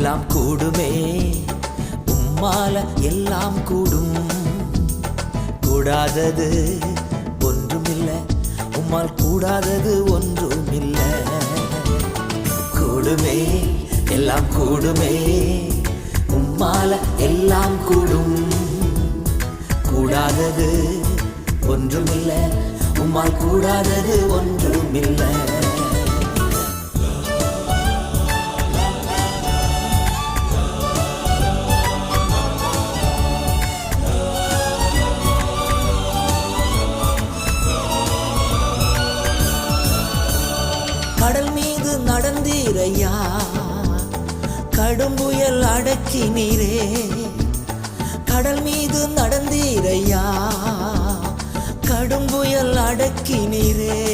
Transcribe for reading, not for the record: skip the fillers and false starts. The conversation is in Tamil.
எல்லாம் கூடுமே, உம்மால எல்லாம் கூடும். கூடாதது ஒன்றுமில்லை, உம்மால் கூடாதது ஒன்றுமில்லை. கூடுமே, எல்லாம் கூடுமே, உம்மால எல்லாம் கூடும். கூடாதது ஒன்றுமில்லை, உம்மால் கூடாதது ஒன்றுமில்லை. கடல் மீது நடந்தீரையா, கடும் புயல் அடக்கினீரே. கடல் மீது நடந்தீரையா, கடும் புயல் அடக்கினீரே.